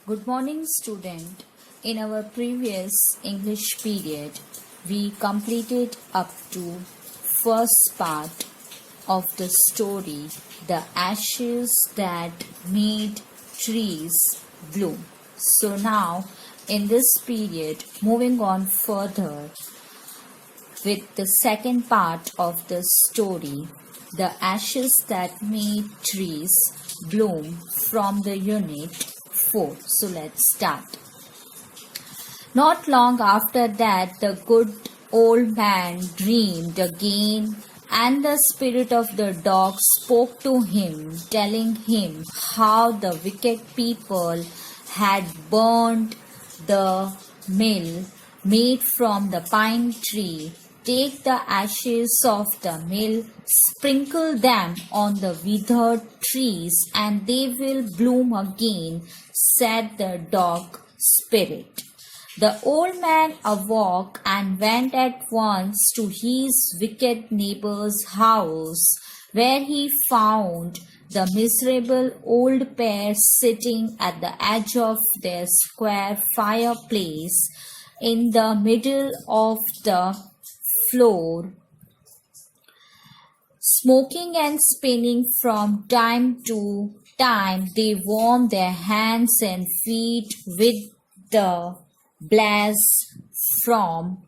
Good morning, student. In our previous English period, we completed up to first part of the story, The Ashes That Made Trees Bloom. So now, in this period, moving on further with the second part of the story, The Ashes That Made Trees Bloom from the unit-4. So let's start. Not long after that, the good old man dreamed again, and the spirit of the dog spoke to him, telling him how the wicked people had burned the mill made from the pine tree. Take the ashes of the mill, sprinkle them on the withered trees, and they will bloom again, said the dog spirit. The old man awoke and went at once to his wicked neighbor's house, where he found the miserable old pair sitting at the edge of their square fireplace in the middle of the floor, smoking and spinning. From time to time they warmed their hands and feet with the blaze from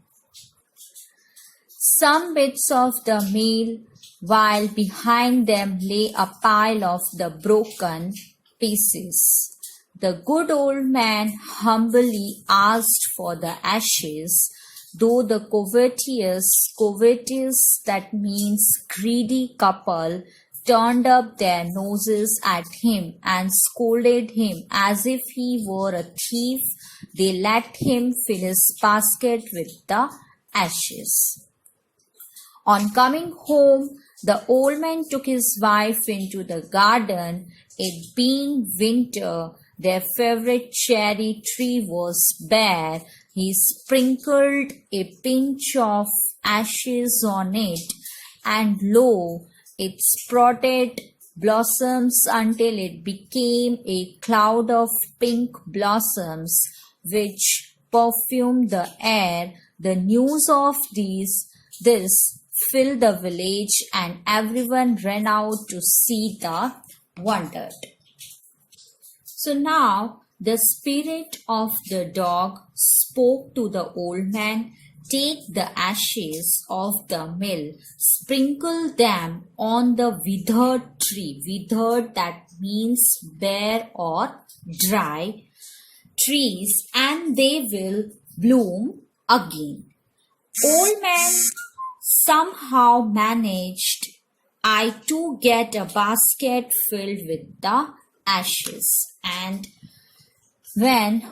some bits of the meal, while behind them lay a pile of the broken pieces. The good old man humbly asked for the ashes, though the covetous, that means greedy couple, turned up their noses at him and scolded him as if he were a thief. They let him fill his basket with the ashes. On coming home, the old man took his wife into the garden. It being winter, their favorite cherry tree was bare. He sprinkled a pinch of ashes on it, and lo, it sprouted blossoms until it became a cloud of pink blossoms which perfumed the air. The news of this filled the village, and everyone ran out to see the wonder. So now the spirit of the dog spoke to the old man. Take the ashes of the mill, sprinkle them on the withered tree. Withered, that means bare or dry trees, and they will bloom again. Old man somehow managed to get a basket filled with the ashes, and when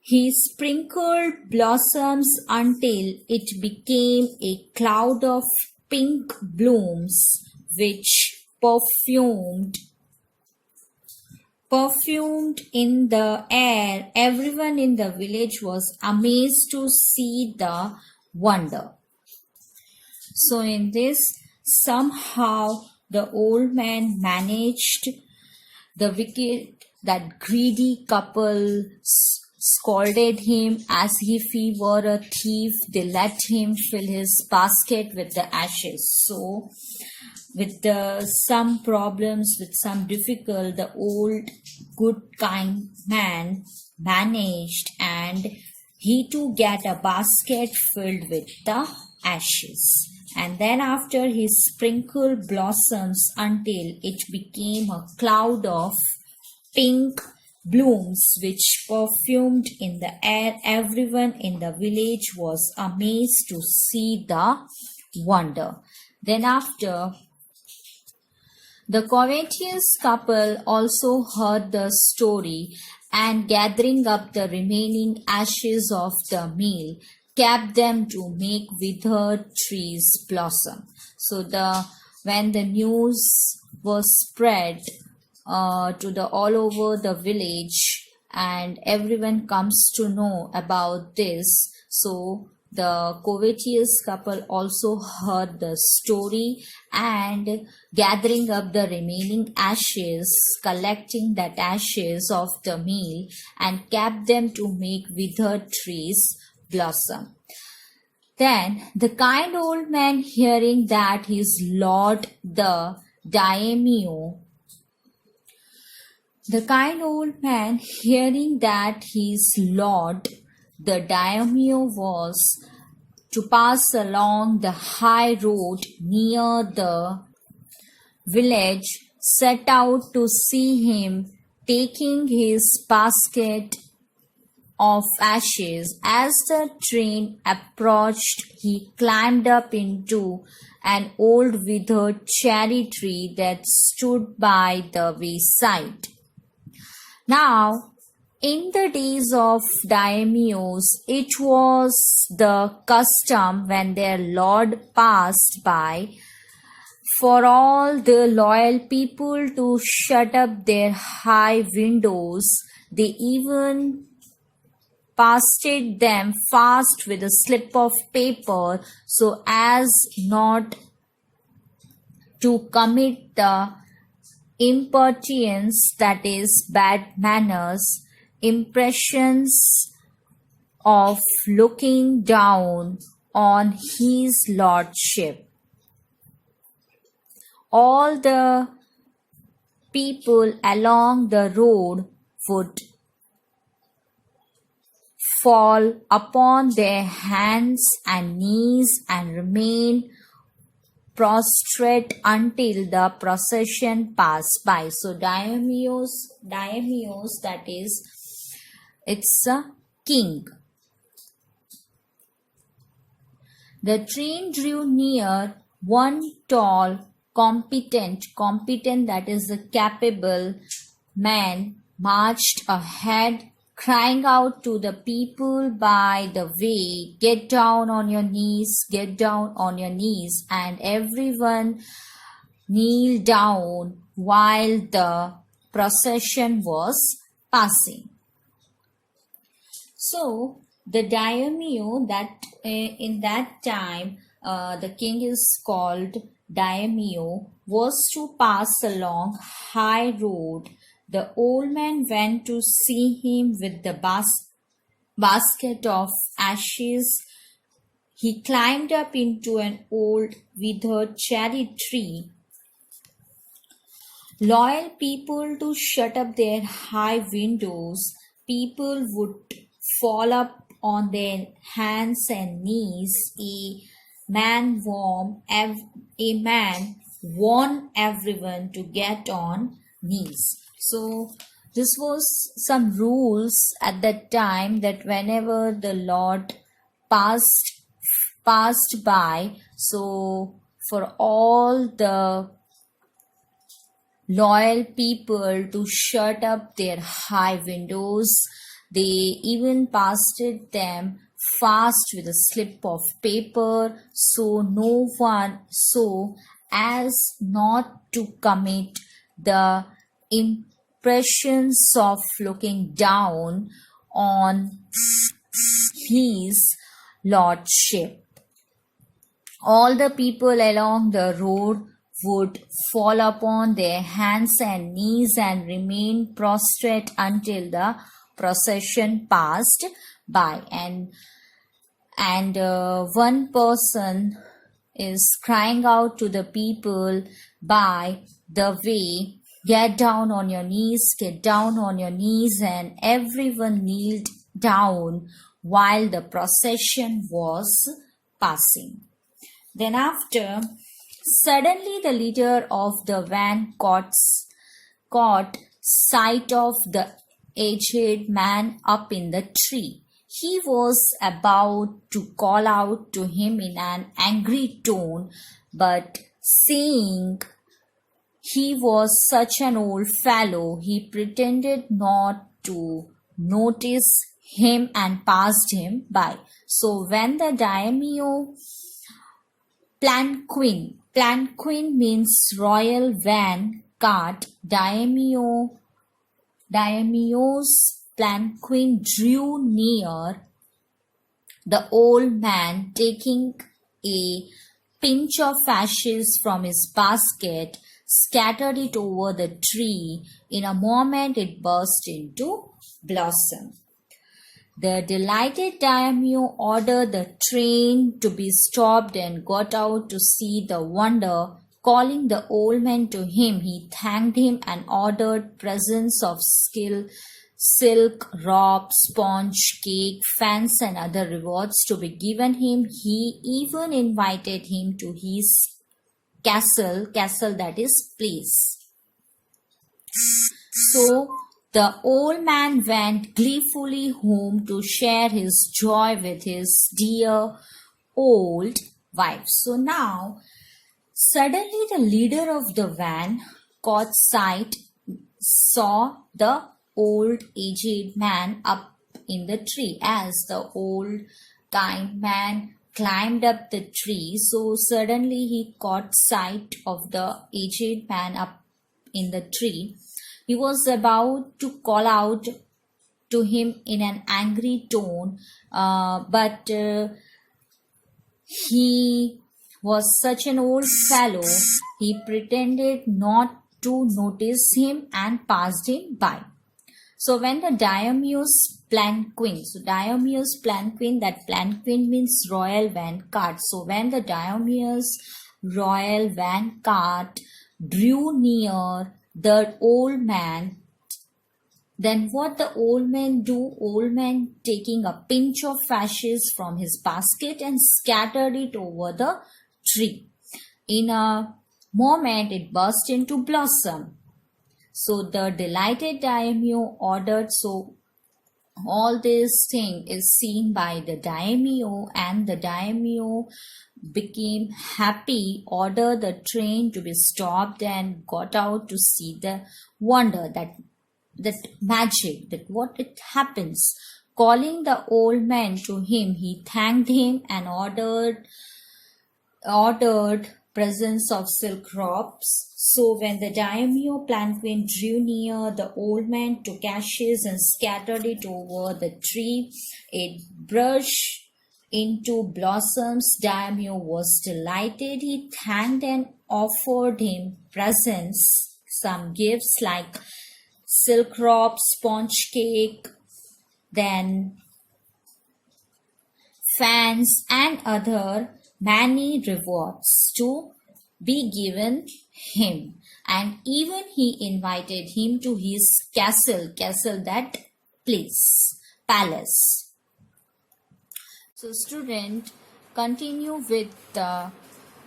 he sprinkled blossoms until it became a cloud of pink blooms which perfumed in the air. Everyone in the village was amazed to see the wonder. So in this, somehow the old man managed. The wicked, that greedy couple, scolded him as if he were a thief. They let him fill his basket with the ashes. So with some problems, with some difficulty, the old good kind man managed, and he too get a basket filled with the ashes. And then after he sprinkled blossoms until it became a cloud of pink blooms which perfumed in the air. Everyone in the village was amazed to see the wonder. Then after, the covetous couple also heard the story, and gathering up the remaining ashes of the meal, kept them to make withered trees blossom. So when the news was spread to the all over the village, and everyone comes to know about this, so the covetous couple also heard the story, and gathering up the remaining ashes, collecting that ashes of the meal and kept them to make withered trees blossom. Then the kind old man, hearing that his lord the daimyo the kind old man, hearing that his lord, the daimyo, was to pass along the high road near the village, set out to see him, taking his basket of ashes. As the train approached, he climbed up into an old withered cherry tree that stood by the wayside. Now, in the days of daimyos, it was the custom when their lord passed by for all the loyal people to shut up their high windows. They even pasted them fast with a slip of paper so as not to commit the impertinence, that is bad manners, impressions of looking down on his lordship. All the people along the road would fall upon their hands and knees and remain prostrate until the procession passed by. So daimyos, that is, it's a king. The train drew near. One tall, competent, that is a capable man, marched ahead, crying out to the people by the way, "Get down on your knees, get down on your knees," and everyone kneeled down while the procession was passing. So the daimyo, that in that time the king is called daimyo, was to pass along high road. The old man went to see him with the basket of ashes. He climbed up into an old withered cherry tree. Loyal people to shut up their high windows. People would fall up on their hands and knees. A man warned everyone to get on knees. So this was some rules at that time, that whenever the Lord passed by, so for all the loyal people to shut up their high windows, they even pasted them fast with a slip of paper, so as not to commit the impressions of looking down on his lordship. All the people along the road would fall upon their hands and knees and remain prostrate until the procession passed by. And one person is crying out to the people by the way, "Get down on your knees, get down on your knees," and everyone kneeled down while the procession was passing. Then after, suddenly the leader of the van caught sight of the aged man up in the tree. He was about to call out to him in an angry tone, but seeing he was such an old fellow, he pretended not to notice him and passed him by. So when the daimyo Planquin means royal van cart, daimyo's Planquin drew near. The old man, taking a pinch of ashes from his basket, scattered it over the tree. In a moment it burst into blossom. The delighted daimyo ordered the train to be stopped and got out to see the wonder. Calling the old man to him, he thanked him and ordered presents of silk, robe, sponge, cake, fans, and other rewards to be given him. He even invited him to his castle that is place. So the old man went gleefully home to share his joy with his dear old wife. So now, suddenly the leader of the van saw the old aged man up in the tree. As the old kind man climbed up the tree, so suddenly he caught sight of the aged man up in the tree. He was about to call out to him in an angry tone, but he was such an old fellow, he pretended not to notice him and passed him by. So when the daimyo's palanquin, that palanquin means royal van cart. So when the daimyo's royal van cart drew near the old man, then what the old man do? Old man taking a pinch of ashes from his basket and scattered it over the tree. In a moment it burst into blossom. So the delighted daimyo ordered, so all this thing is seen by the daimyo, and the daimyo became happy, ordered the train to be stopped and got out to see the wonder, that magic, that what it happens. Calling the old man to him, he thanked him and ordered presents of silk robes. So when the daimyo palanquin drew near, the old man took ashes and scattered it over the tree. It brushed into blossoms. Daimyo was delighted. He thanked and offered him presents, some gifts like silk robe, sponge cake, then fans and other many rewards to be given him, and even he invited him to his castle, that place, palace. So student, continue with the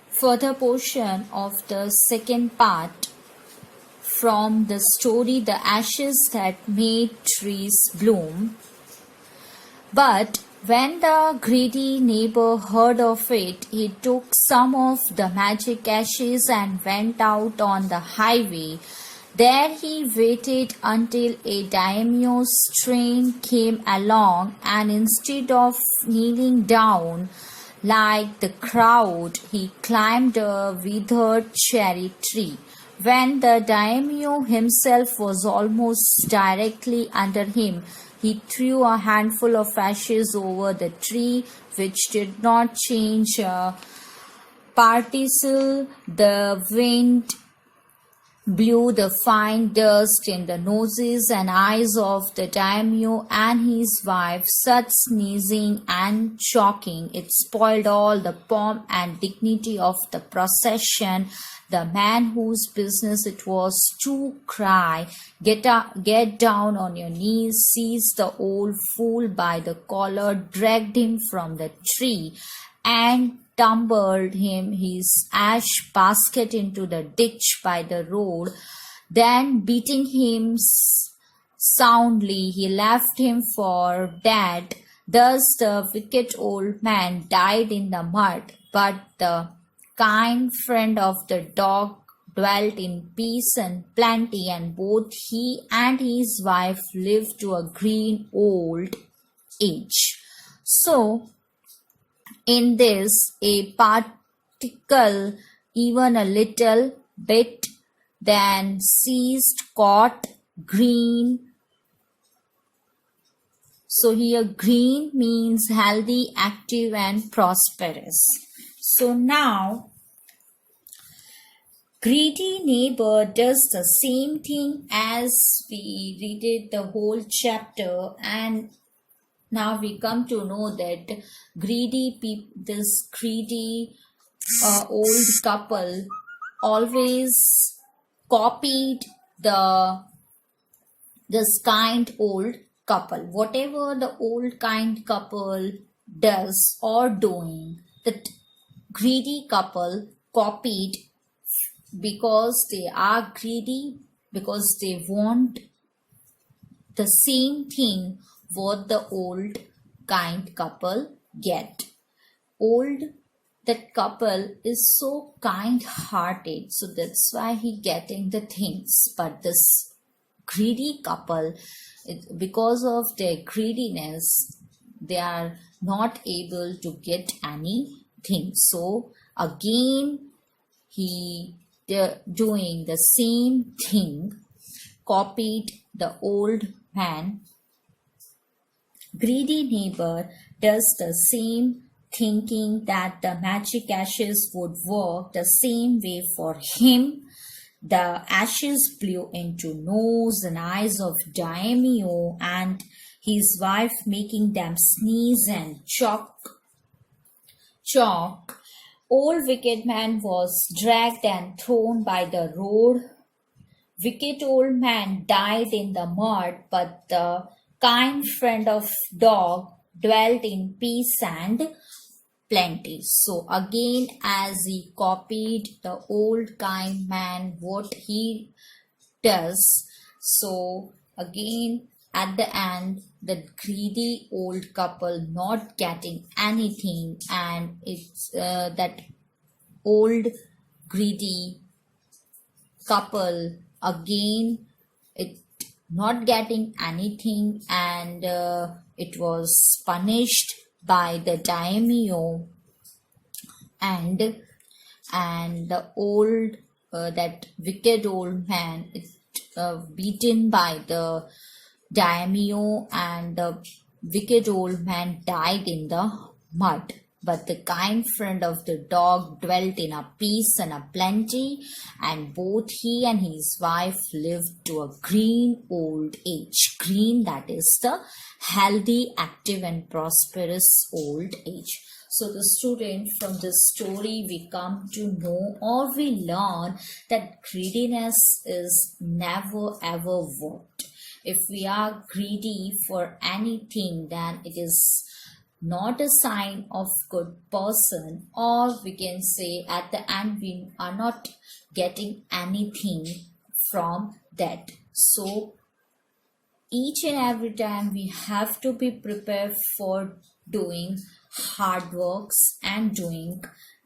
further portion of the second part from the story The Ashes That Made Trees Bloom. But when the greedy neighbor heard of it, he took some of the magic ashes and went out on the highway. There he waited until a daimyo's train came along, and instead of kneeling down like the crowd, he climbed a withered cherry tree. When the daimyo himself was almost directly under him, he threw a handful of ashes over the tree, which did not change a particle. The wind blew the fine dust in the noses and eyes of the daimyo and his wife, such sneezing and choking. It spoiled all the pomp and dignity of the procession. The man whose business it was to cry, "Get down on your knees," seized the old fool by the collar, dragged him from the tree, and tumbled him his ash basket into the ditch by the road. Then, beating him soundly, he left him for dead. Thus the wicked old man died in the mud, but the kind friend of the dog dwelt in peace and plenty, and both he and his wife lived to a green old age. So, in this, a particle, even a little bit, then ceased, caught green. So here green means healthy, active and prosperous. So now greedy neighbor does the same thing as we read it the whole chapter, and now we come to know that this greedy old couple always copied this kind old couple. Whatever the old kind couple does or doing, the greedy couple copied, because they are greedy, because they want the same thing what the old kind couple get. That couple is so kind hearted, so that's why he getting the things. But this greedy couple, because of their greediness, they are not able to get anything. So again they're doing the same thing, copied the old man. Greedy neighbor does the same, thinking that the magic ashes would work the same way for him. The ashes blew into nose and eyes of Daimyo and his wife, making them sneeze and choke. Old wicked man was dragged and thrown by the road. Wicked old man died in the mud, but the kind friend of dog dwelt in peace and plenty. So again, as he copied the old kind man, what he does, so again at the end, the greedy old couple not getting anything, and it's that old greedy couple again it not getting anything, and it was punished by the daimyo, and the old that wicked old man beaten by the daimyo, and the wicked old man died in the mud. But the kind friend of the dog dwelt in a peace and a plenty, and both he and his wife lived to a green old age. Green, that is the healthy, active and prosperous old age. So the student, from this story we come to know, or we learn, that greediness is never ever worked. If we are greedy for anything, then it is not a sign of good person, or we can say at the end we are not getting anything from that. So each and every time we have to be prepared for doing hard works and doing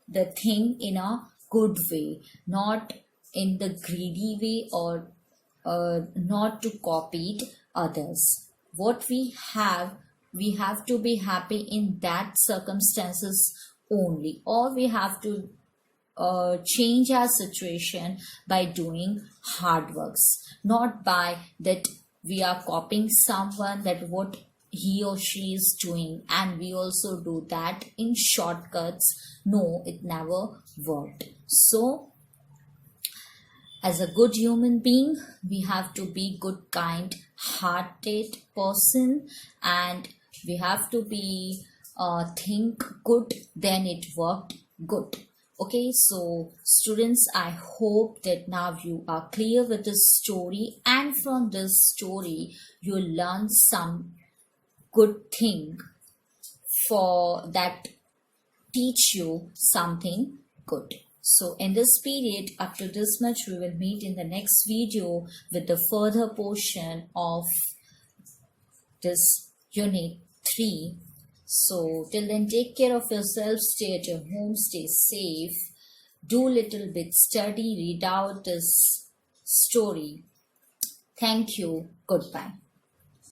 the thing in a good way, not in the greedy way, or not to copy others. What we have to be happy in that circumstances only, or we have to change our situation by doing hard works, not by that we are copying someone that what he or she is doing and we also do that in shortcuts. No, it never worked. So as a good human being, we have to be good, kind hearted person, and we have to be think good, then it worked good. Okay, so students, I hope that now you are clear with this story, and from this story you learn some good thing for that teach you something good. So in this period, up to this much, we will meet in the next video with the further portion of this unit 3. So till then, take care of yourself, stay at your home, stay safe, do little bit study, read out this story. Thank you. Goodbye.